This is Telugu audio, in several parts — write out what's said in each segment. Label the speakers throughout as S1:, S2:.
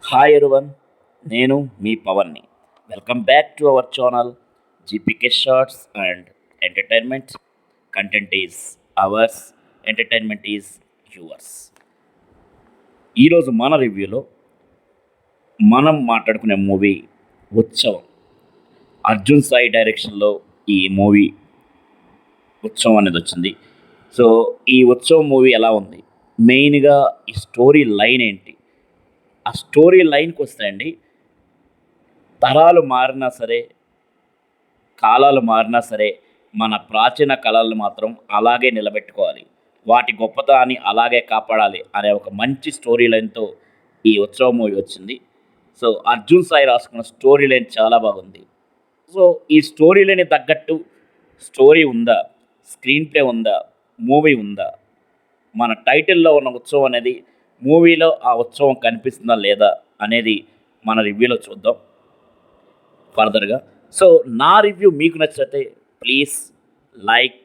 S1: హాయ్ ఎవరివన్, నేను మీ పవన్ని. Welcome back to our channel GPK shorts and entertainment. Content is ours, entertainment is yours. ఈరోజు మన రివ్యూలో మనం మాట్లాడుకునే మూవీ ఉత్సవం. అర్జున్ సాయి డైరెక్షన్లో ఈ మూవీ ఉత్సవం అనేది వచ్చింది. సో ఈ ఉత్సవం మూవీ ఎలా ఉంది, మెయిన్గా ఈ స్టోరీ లైన్ ఏంటి, ఆ స్టోరీ లైన్కి వస్తాయండి. తరాలు మారినా సరే, కాలాలు మారినా సరే, మన ప్రాచీన కళలను మాత్రం అలాగే నిలబెట్టుకోవాలి, వాటి గొప్పతనాన్ని అలాగే కాపాడాలి అనే ఒక మంచి స్టోరీ లైన్తో ఈ ఉత్సవం మూవీ వచ్చింది. సో అర్జున్ సాయి రాసుకున్న స్టోరీ లైన్ చాలా బాగుంది. సో ఈ స్టోరీ లైన్ తగ్గట్టు స్టోరీ ఉందా, స్క్రీన్ ప్లే ఉందా, మూవీ ఉందా, మన టైటిల్లో ఉన్న ఉత్సవం అనేది మూవీలో ఆ ఉత్సవం కనిపిస్తుందా లేదా అనేది మన రివ్యూలో చూద్దాం ఫర్దర్గా. సో నా రివ్యూ మీకు నచ్చితే please like,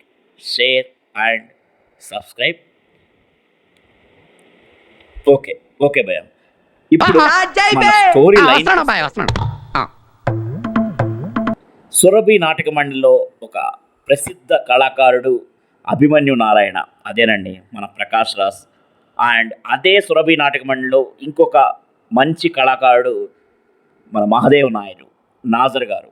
S1: share and subscribe. Okay okay భయ్య, ఇప్పుడు మన స్టోరీ లైన్. సురభి నాటక మండలిలో ఒక ప్రసిద్ధ కళాకారుడు అభిమన్యు నారాయణ, అదేనండి మన ప్రకాష్ రాజ్. అండ్ అదే సురభి నాటక మండలిలో ఇంకొక మంచి కళాకారుడు మన మహాదేవ్ నాయుడు, నాజర్ గారు.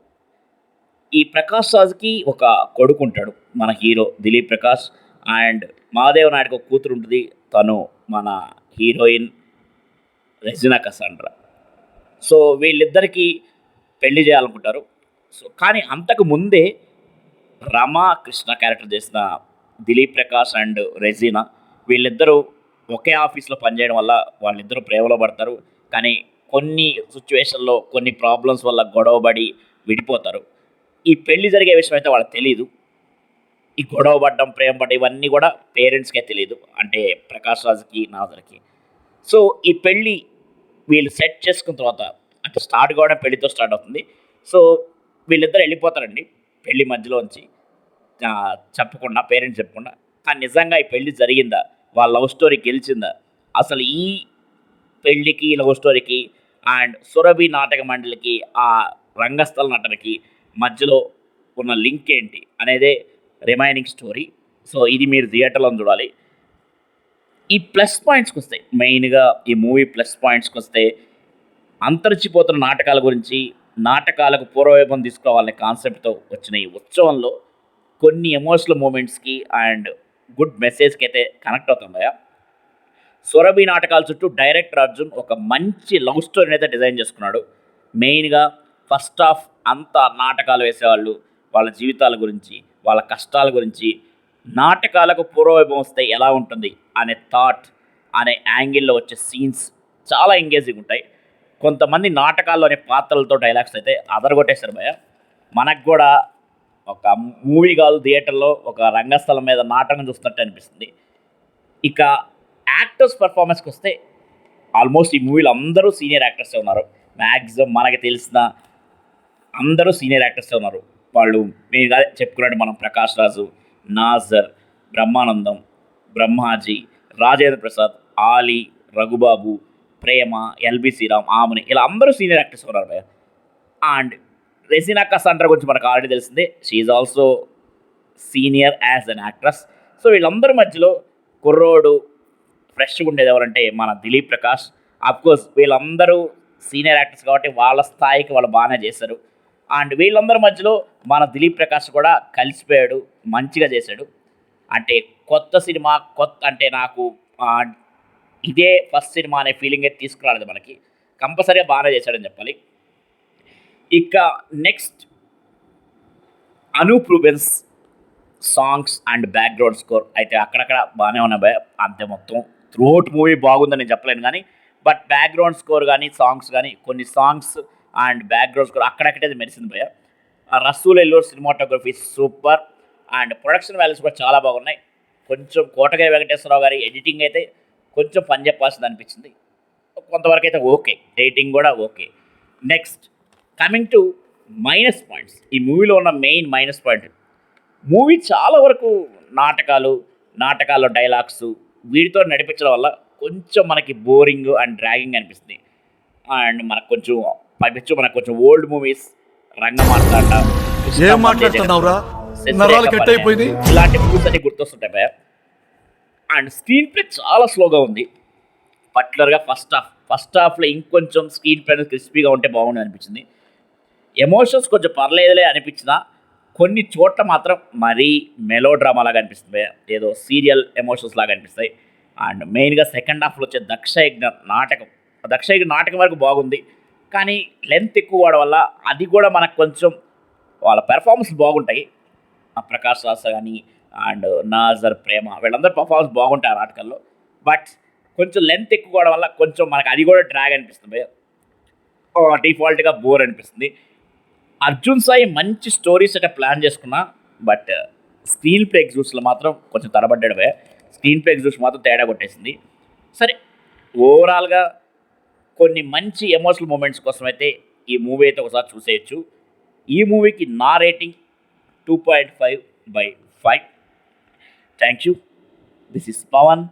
S1: ఈ ప్రకాష్ రాజ్కి ఒక కొడుకు ఉంటాడు, మన హీరో దిలీప్ ప్రకాష్. అండ్ మహాదేవ్ నాయుడుకి ఒక కూతురు ఉంటుంది, తను మన హీరోయిన్ రెజినా కసాండ్రా. సో వీళ్ళిద్దరికీ పెళ్లి చేయాలనుకుంటారు. సో కానీ అంతకు ముందే రమా కృష్ణ క్యారెక్టర్ చేసిన దిలీప్ ప్రకాష్ అండ్ రెజీనా, వీళ్ళిద్దరూ ఒకే ఆఫీస్లో పనిచేయడం వల్ల వాళ్ళిద్దరూ ప్రేమలో పడతారు. కానీ కొన్ని సిచ్యువేషన్లో కొన్ని ప్రాబ్లమ్స్ వల్ల గొడవబడి విడిపోతారు. ఈ పెళ్లి జరిగే విషయం అయితే వాళ్ళకి తెలీదు. ఈ గొడవ పడ్డం, ప్రేమ పడ్డం ఇవన్నీ కూడా పేరెంట్స్కే తెలియదు, అంటే ప్రకాష్ రాజ్కి, నాజర్కి. సో ఈ పెళ్ళి వీళ్ళు సెట్ చేసుకున్న తర్వాత, అంటే స్టార్ట్ కావడం పెళ్లితో స్టార్ట్ అవుతుంది. సో వీళ్ళిద్దరు వెళ్ళిపోతారండి పెళ్లి మధ్యలోంచి, చెప్పకుండా, పేరెంట్స్ చెప్పకుండా. కానీ నిజంగా ఈ పెళ్లి జరిగిందా, వాళ్ళ లవ్ స్టోరీ గెలిచిందా, అసలు ఈ పెళ్ళికి, లవ్ స్టోరీకి అండ్ సురభి నాటక మండలికి, ఆ రంగస్థల నటనకి మధ్యలో ఉన్న లింక్ ఏంటి అనేదే రిమైనింగ్ స్టోరీ. సో ఇది మీరు థియేటర్లో చూడాలి. ఈ ప్లస్ పాయింట్స్కి వస్తే, మెయిన్గా ఈ మూవీ ప్లస్ పాయింట్స్కి వస్తే, అంతరించిపోతున్న నాటకాల గురించి, నాటకాలకు పూర్వవైభవం తీసుకురావాలనే కాన్సెప్ట్తో వచ్చిన ఈ ఉత్సవంలో కొన్ని ఎమోషనల్ మూమెంట్స్కి అండ్ గుడ్ మెసేజ్కి అయితే కనెక్ట్ అవుతుందా. సురభి నాటకాల చుట్టూ డైరెక్టర్ అర్జున్ ఒక మంచి లవ్ స్టోరీని అయితే డిజైన్ చేసుకున్నాడు. మెయిన్గా ఫస్ట్ హాఫ్ అంతా నాటకాలు వేసేవాళ్ళు, వాళ్ళ జీవితాల గురించి, వాళ్ళ కష్టాల గురించి, నాటకాలకు పూర్వవైభవం వస్తే ఎలా ఉంటుంది అనే థాట్, అనే యాంగిల్లో వచ్చే సీన్స్ చాలా ఎంగేజింగ్ ఉంటాయి. కొంతమంది నాటకాల్లోని పాత్రలతో డైలాగ్స్ అయితే అదరగొట్టేశారు భయ. మనకు కూడా ఒక మూవీ కాదు, థియేటర్లో ఒక రంగస్థలం మీద నాటకం చూస్తున్నట్టు అనిపిస్తుంది. ఇక యాక్టర్స్ పర్ఫార్మెన్స్కి వస్తే, ఆల్మోస్ట్ ఈ మూవీలో అందరూ సీనియర్ యాక్టర్సే ఉన్నారు. మ్యాక్సిమం మనకి తెలిసిన అందరూ సీనియర్ యాక్టర్సే ఉన్నారు. వాళ్ళు మీరు చెప్పుకున్నట్టు మనం ప్రకాష్ రాజు, నాజర్, బ్రహ్మానందం, బ్రహ్మాజీ, రాజేంద్ర ప్రసాద్, ఆలీ, రఘుబాబు, ప్రేమ, ఎల్బి శ్రీరామ్, ఆమెని, ఇలా అందరూ సీనియర్ యాక్టర్స్ ఉన్నారు భయ. అండ్ రెజినా కసాండ్రా గురించి మనకు ఆల్రెడీ తెలిసిందే, she also senior as an actress. So వీళ్ళందరి మధ్యలో కుర్రోడు ఫ్రెష్గా ఉండేది ఎవరంటే మన దిలీప్ ప్రకాష్. అఫ్కోర్స్ వీళ్ళందరూ సీనియర్ యాక్టర్స్ కాబట్టి వాళ్ళ స్థాయికి వాళ్ళు బాగానే చేశారు. అండ్ వీళ్ళందరి మధ్యలో మన దిలీప్ ప్రకాష్ కూడా కలిసిపోయాడు, మంచిగా చేశాడు. అంటే కొత్త సినిమా, కొత్త అంటే నాకు ఇదే ఫస్ట్ సినిమా అనే ఫీలింగ్ అయితే తీసుకురాలేదు మనకి. కంపల్సరీగా బాగానే చేశాడని చెప్పాలి. ఇక next Anup Rubens songs and background score అయితే అక్కడక్కడ బాగానే ఉన్నాయి భయ. అంతే మొత్తం త్రూఅవుట్ మూవీ బాగుందని నేను చెప్పలేను కానీ, బట్ బ్యాక్గ్రౌండ్ స్కోర్ కానీ, సాంగ్స్ కానీ, కొన్ని సాంగ్స్ అండ్ బ్యాక్గ్రౌండ్ స్కోర్ అక్కడక్కడే మెరిసింది భయ. Rasool Ellore cinematography super and production values కూడా చాలా బాగున్నాయి. కొంచెం కోటగిరి వెంకటేశ్వరరావు గారి ఎడిటింగ్ అయితే కొంచెం పని చెప్పాల్సింది అనిపించింది. కొంతవరకు అయితే ఓకే, రేటింగ్ కూడా okay. Next coming to minus points. ఈ మూవీలో ఉన్న మెయిన్ మైనస్ పాయింట్, మూవీ చాలా వరకు నాటకాల్లో డైలాగ్స్ వీటితో నడిపించడం వల్ల కొంచెం మనకి బోరింగ్ అండ్ డ్రాగింగ్ అనిపిస్తుంది.
S2: అండ్ మనకు కొంచెం ఓల్డ్ మూవీస్ రంగమార్తాండ,
S3: ఏం మాట్లాడుతున్నావురా? నరాలు కట్ అయిపోయింది.
S2: ఇలాంటి మూవీస్ అన్ని గుర్తొస్తుంటాయి భయ్యా. అండ్ స్క్రీన్ ప్లే చాలా స్లోగా ఉంది. పర్టికులర్గా ఫస్ట్ హాఫ్లో ఇంకొంచెం స్క్రీన్ ప్లే క్రిస్పీగా ఉంటే బాగుంది అనిపించింది. ఎమోషన్స్ కొంచెం పర్లేదులే అనిపించినా కొన్ని చోట్ల మాత్రం మరీ మెలో డ్రామా లాగా అనిపిస్తుంది, ఏదో సీరియల్ ఎమోషన్స్ లాగా అనిపిస్తాయి. అండ్ మెయిన్గా సెకండ్ హాఫ్లో వచ్చే దక్షయజ్ఞ నాటకం వరకు బాగుంది, కానీ లెంత్ ఎక్కువ అవడం వల్ల అది కూడా మనకు కొంచెం వాళ్ళ పెర్ఫార్మెన్స్ బాగుంటాయి. ప్రకాష్ రాజ్ కానీ అండ్ నాజర్ ప్రేమ వీళ్ళందరూ పర్ఫార్మెన్స్ బాగుంటాయి ఆ నాటకాల్లో. బట్ కొంచెం లెంత్ ఎక్కువ అవడం వల్ల కొంచెం మనకు అది కూడా డ్రాగ్ అనిపిస్తుంది, డిఫాల్ట్గా బోర్ అనిపిస్తుంది. అర్జున్ సాయి మంచి స్టోరీస్ అయితే ప్లాన్ చేసుకున్నా, బట్ స్క్రీన్ ప్లే ఎగ్జిక్యూషన్లో మాత్రం కొంచెం తడబడ్డాడు. స్క్రీన్ ప్లే ఎగ్జిక్యూషన్ మాత్రం తేడా కొట్టేసింది. సరే, ఓవరాల్గా కొన్ని మంచి ఎమోషనల్ మూమెంట్స్ కోసం అయితే ఈ మూవీ అయితే ఒకసారి చూసేయచ్చు. ఈ మూవీకి నా rating 2.5/5. Thank you. This is Pavan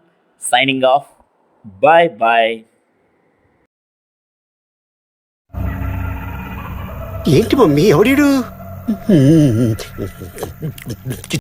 S2: signing off. Bye bye.
S4: ఏంటి మమ్మీ ఎవడీడు?